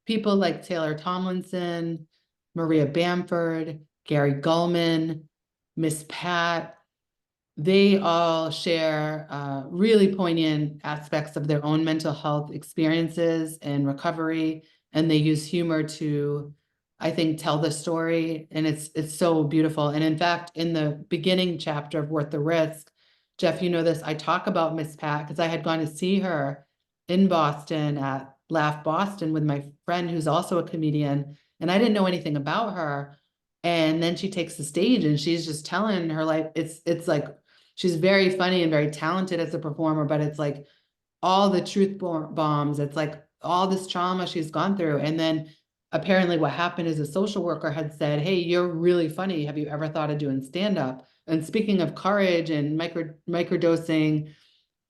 people like Taylor Tomlinson, Maria Bamford, Gary Gulman, Miss Pat, they all share really poignant aspects of their own mental health experiences and recovery, and they use humor to, I think, tell the story, and it's so beautiful. And in fact, in the beginning chapter of Worth the Risk, Jeff, you know this, I talk about Miss Pat because I had gone to see her in Boston at Laugh Boston with my friend who's also a comedian, and I didn't know anything about her. And then she takes the stage and she's just telling her life. It's like she's very funny and very talented as a performer, but it's like all the truth bombs. It's like all this trauma she's gone through. And then apparently what happened is a social worker had said, hey, you're really funny. Have you ever thought of doing stand-up? And speaking of courage and microdosing,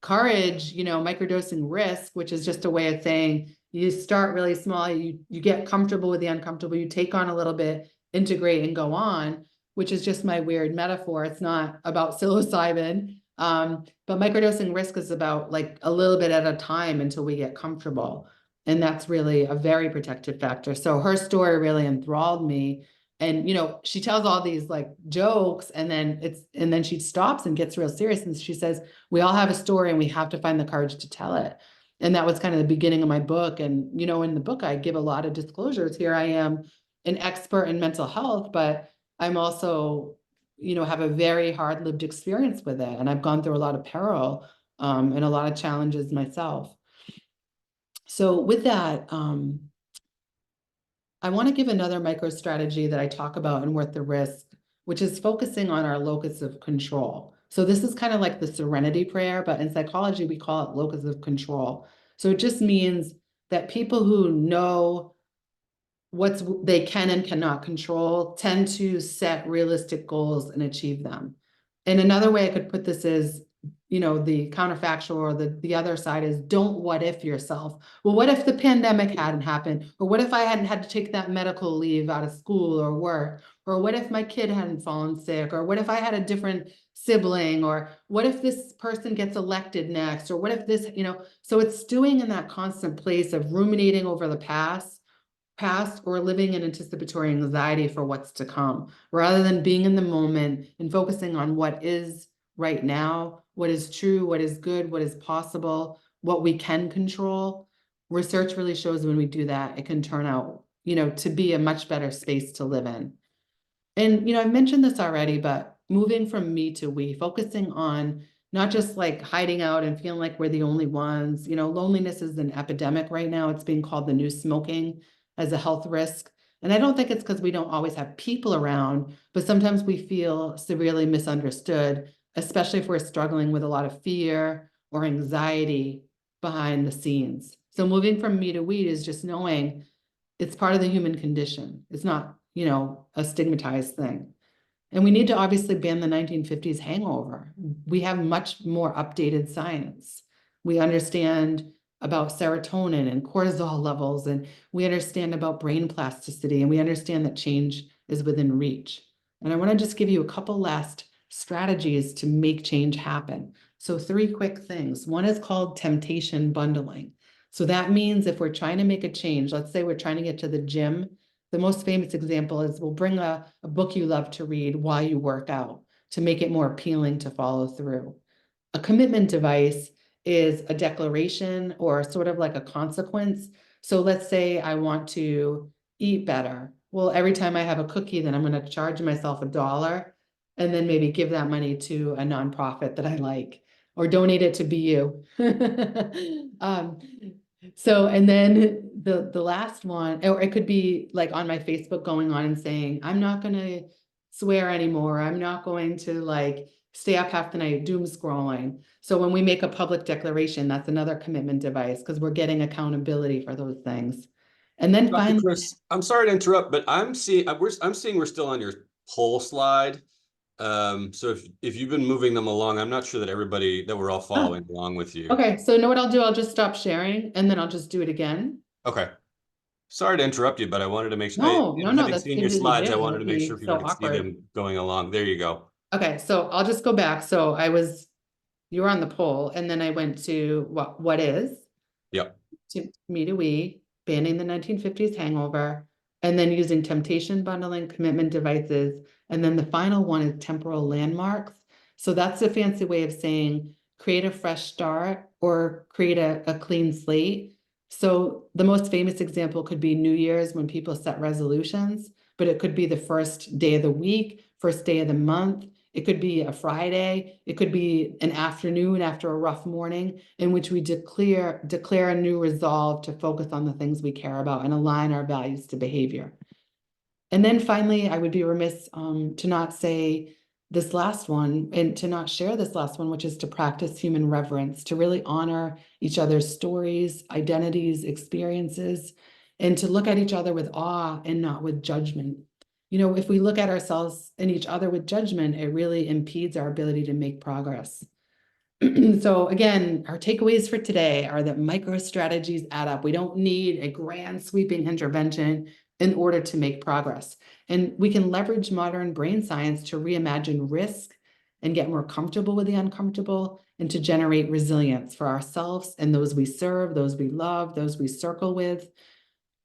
courage, microdosing risk, which is just a way of saying you start really small, you get comfortable with the uncomfortable, you take on a little bit, integrate and go on, which is just my weird metaphor. It's not about psilocybin. But microdosing risk is about like a little bit at a time until we get comfortable. And that's really a very protective factor. So her story really enthralled me. And she tells all these like jokes, and then she stops and gets real serious. And she says, we all have a story and we have to find the courage to tell it. And that was kind of the beginning of my book. And, in the book, I give a lot of disclosures. Here I am, an expert in mental health, but I'm also, have a very hard lived experience with it. And I've gone through a lot of peril, and a lot of challenges myself. So with that, I want to give another micro strategy that I talk about in Worth the Risk, which is focusing on our locus of control. So this is kind of like the serenity prayer, but in psychology, we call it locus of control. So it just means that people who know what they can and cannot control tend to set realistic goals and achieve them. And another way I could put this is the counterfactual or the other side is don't what if yourself. Well, what if the pandemic hadn't happened? Or what if I hadn't had to take that medical leave out of school or work? Or what if my kid hadn't fallen sick? Or what if I had a different sibling? Or what if this person gets elected next? Or what if this, so it's stewing in that constant place of ruminating over the past or living in anticipatory anxiety for what's to come, rather than being in the moment and focusing on what is right now, what is true, what is good, what is possible, what we can control. Research really shows when we do that, it can turn out, to be a much better space to live in. And, I've mentioned this already, but moving from me to we, focusing on not just like hiding out and feeling like we're the only ones. Loneliness is an epidemic right now. It's being called the new smoking as a health risk. And I don't think it's because we don't always have people around, but sometimes we feel severely misunderstood, especially if we're struggling with a lot of fear or anxiety behind the scenes. So moving from me to we is just knowing it's part of the human condition. It's not, a stigmatized thing. And we need to obviously ban the 1950s hangover. We have much more updated science. We understand about serotonin and cortisol levels, and we understand about brain plasticity, and we understand that change is within reach. And I want to just give you a couple last strategies to make change happen. So 3 quick things. One is called temptation bundling. So that means if we're trying to make a change, let's say we're trying to get to the gym, the most famous example is we'll bring a book you love to read while you work out to make it more appealing to follow through. A commitment device is a declaration or sort of like a consequence. So let's say I want to eat better. Well, every time I have a cookie, then I'm going to charge myself $1 and then maybe give that money to a nonprofit that I like or donate it to BU. um, so, and then the last one, or it could be like on my Facebook going on and saying, I'm not going to swear anymore. I'm not going to like stay up half the night doom scrolling. So when we make a public declaration, that's another commitment device because we're getting accountability for those things. And then Dr. finally, Chris, I'm sorry to interrupt, but I'm seeing we're still on your poll slide. So if you've been moving them along, I'm not sure that we're all oh, following along with you. okay. So you know what I'll do? I'll just stop sharing and then I'll just do it again. Okay. Sorry to interrupt you, but I wanted to make sure No, no, no, having that's seen your easy to slides, I do. wanted It'll to make sure be people so could see awkward. them going along. There you go. Okay, so I'll just go back. So you were on the poll, and then I went to what is Yep. to me to we, banning the 1950s hangover, and then using temptation bundling, commitment devices, and then the final one is temporal landmarks. So that's a fancy way of saying create a fresh start or create a clean slate. So the most famous example could be New Year's when people set resolutions, but it could be the first day of the week, first day of the month. It could be a Friday. It could be an afternoon after a rough morning in which we declare a new resolve to focus on the things we care about and align our values to behavior. And then finally, I would be remiss to not say this last one and to not share this last one, which is to practice human reverence, to really honor each other's stories, identities, experiences, and to look at each other with awe and not with judgment. If we look at ourselves and each other with judgment, it really impedes our ability to make progress. So again, our takeaways for today are that micro strategies add up. We don't need a grand sweeping intervention in order to make progress. And we can leverage modern brain science to reimagine risk and get more comfortable with the uncomfortable and to generate resilience for ourselves and those we serve, those we love, those we circle with.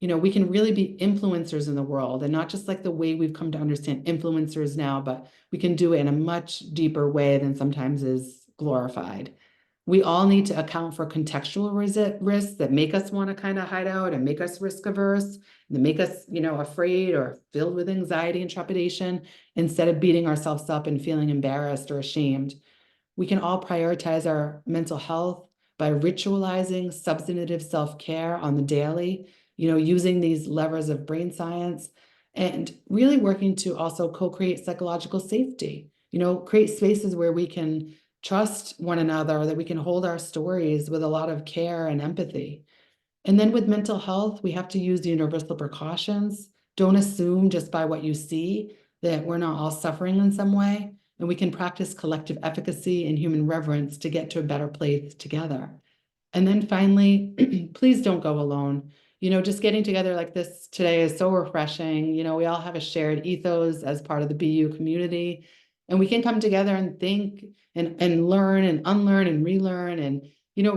We can really be influencers in the world and not just like the way we've come to understand influencers now, but we can do it in a much deeper way than sometimes is glorified. We all need to account for contextual risks that make us want to kind of hide out and make us risk averse, that make us, afraid or filled with anxiety and trepidation instead of beating ourselves up and feeling embarrassed or ashamed. We can all prioritize our mental health by ritualizing substantive self-care on the daily, using these levers of brain science and really working to also co-create psychological safety, create spaces where we can trust one another, that we can hold our stories with a lot of care and empathy. And then with mental health, we have to use the universal precautions. Don't assume just by what you see that we're not all suffering in some way. and we can practice collective efficacy and human reverence to get to a better place together. And then finally, please don't go alone. Just getting together like this today is so refreshing. We all have a shared ethos as part of the BU community, and we can come together and think and learn and unlearn and relearn and,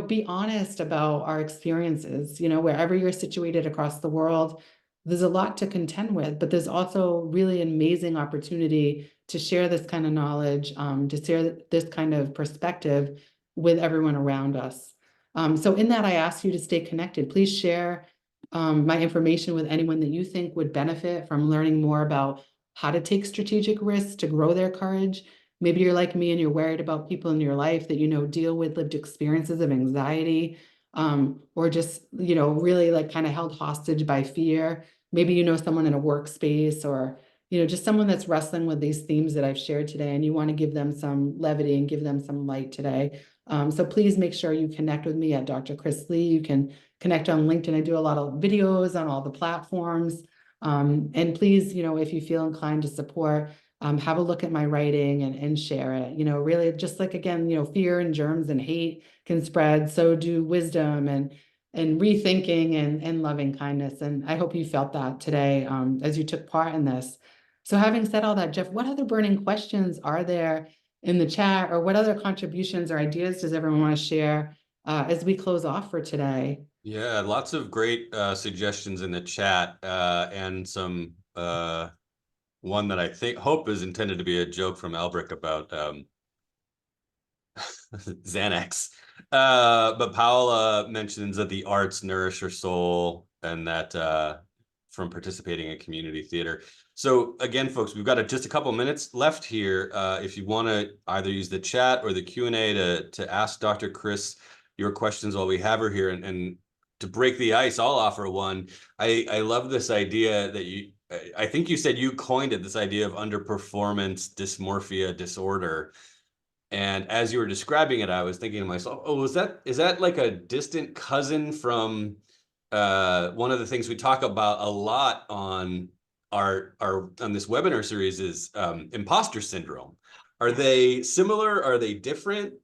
be honest about our experiences. Wherever you're situated across the world, there's a lot to contend with, but there's also really an amazing opportunity to share this kind of knowledge, to share this kind of perspective with everyone around us. So in that, I ask you to stay connected. Please share my information with anyone that you think would benefit from learning more about how to take strategic risks to grow their courage. Maybe you're like me and you're worried about people in your life that, deal with lived experiences of anxiety, or just, really like kind of held hostage by fear. Maybe someone in a workspace, or, just someone that's wrestling with these themes that I've shared today, and you want to give them some levity and give them some light today. So please make sure you connect with me at Dr. Chris Lee. You can connect on LinkedIn. I do a lot of videos on all the platforms. And please, if you feel inclined to support, have a look at my writing and share it. Really just like, again, fear and germs and hate can spread. So do wisdom and rethinking and loving kindness. And I hope you felt that today as you took part in this. So having said all that, Jeff, what other burning questions are there in the chat, or what other contributions or ideas does everyone want to share as we close off for today? Yeah, lots of great suggestions in the chat, and some one that I hope is intended to be a joke from Albrecht about Xanax. But Paola mentions that the arts nourish her soul, and that from participating in community theater. So again, folks, we've got just a couple minutes left here. If you want to either use the chat or the Q&A to ask Dr. Chris your questions while we have her here, and to break the ice, I'll offer one. I love this idea that I think you said you coined it, this idea of underperformance dysmorphia disorder. And as you were describing it, I was thinking to myself, oh, is that like a distant cousin from one of the things we talk about a lot on our on this webinar series is imposter syndrome. Are they similar? Are they different?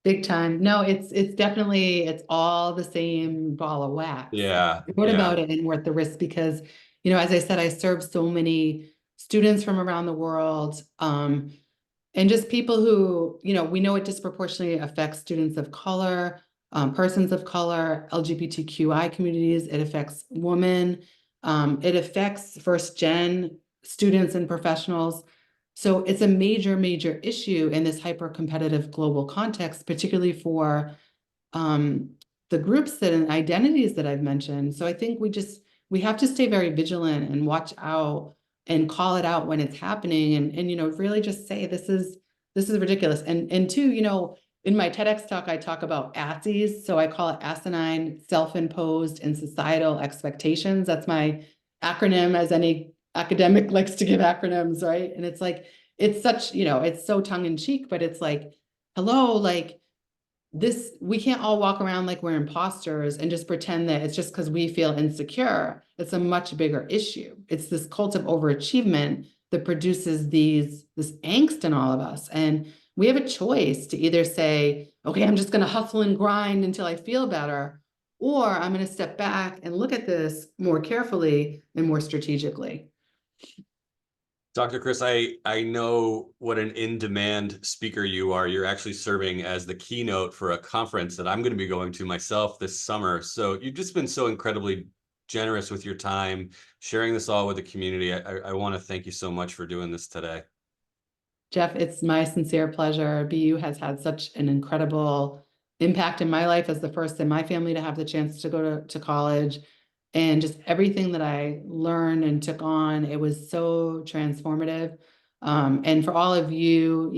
Big time. No, it's definitely, it's all the same ball of wax. Yeah, I wrote about it in Worth the Risk because, as I said, I serve so many students from around the world, and just people who, we know it disproportionately affects students of color, persons of color, LGBTQI communities. It affects women. It affects first gen students and professionals. So it's a major, major issue in this hyper competitive global context, particularly for the groups and identities that I've mentioned. So I think we have to stay very vigilant and watch out and call it out when it's happening, and really just say this is ridiculous. And two, in my TEDx talk, I talk about ASSEs. So I call it asinine, self-imposed, and societal expectations. That's my acronym, as any academic likes to give acronyms, right? And it's like, it's such, it's so tongue in cheek, but it's like, hello, like this, we can't all walk around like we're imposters and just pretend that it's just because we feel insecure. It's a much bigger issue. It's this cult of overachievement that produces this angst in all of us. And we have a choice to either say, okay, I'm just going to hustle and grind until I feel better, or I'm going to step back and look at this more carefully and more strategically. Dr. Chris, I know what an in-demand speaker you are. You're actually serving as the keynote for a conference that I'm going to be going to myself this summer. So you've just been so incredibly generous with your time, sharing this all with the community. I want to thank you so much for doing this today. Jeff, it's my sincere pleasure. BU has had such an incredible impact in my life as the first in my family to have the chance to go to college. And just everything that I learned and took on, it was so transformative. And for all of you,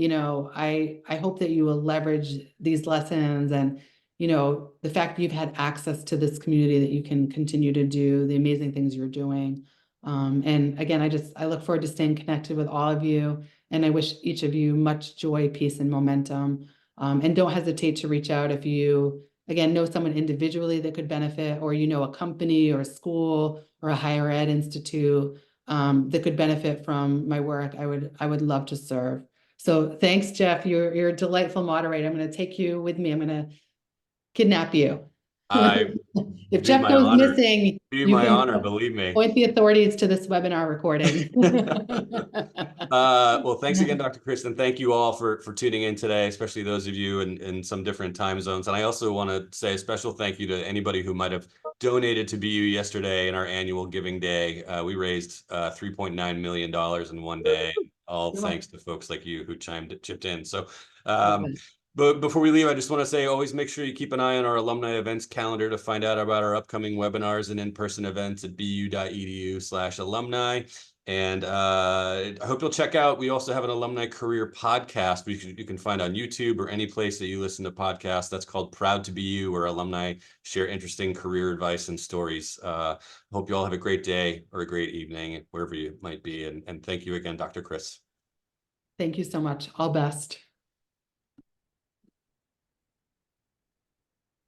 I hope that you will leverage these lessons and, the fact that you've had access to this community, that you can continue to do the amazing things you're doing. And again, I look forward to staying connected with all of you. And I wish each of you much joy, peace, and momentum. And don't hesitate to reach out if you, again, know someone individually that could benefit, or a company or a school or a higher ed institute that could benefit from my work. I would love to serve. So thanks, Jeff. You're a delightful moderator. I'm going to take you with me. I'm going to kidnap you. I If be Jeff my goes honor. missing, Be you my can honor, believe me. point the authorities to this webinar recording. Well, thanks again, Dr. Kristen. Thank you all for tuning in today, especially those of you in some different time zones. And I also want to say a special thank you to anybody who might have donated to BU yesterday in our annual giving day. We raised $3.9 million in one day, all thanks to folks like you who chipped in. So but before we leave, I just want to say, always make sure you keep an eye on our alumni events calendar to find out about our upcoming webinars and in-person events at bu.edu/alumni. And I hope you'll check out, we also have an alumni career podcast you can find on YouTube or any place that you listen to podcasts. That's called Proud to BU, where alumni share interesting career advice and stories. Hope you all have a great day or a great evening, wherever you might be. And thank you again, Dr. Chris. Thank you so much. All best.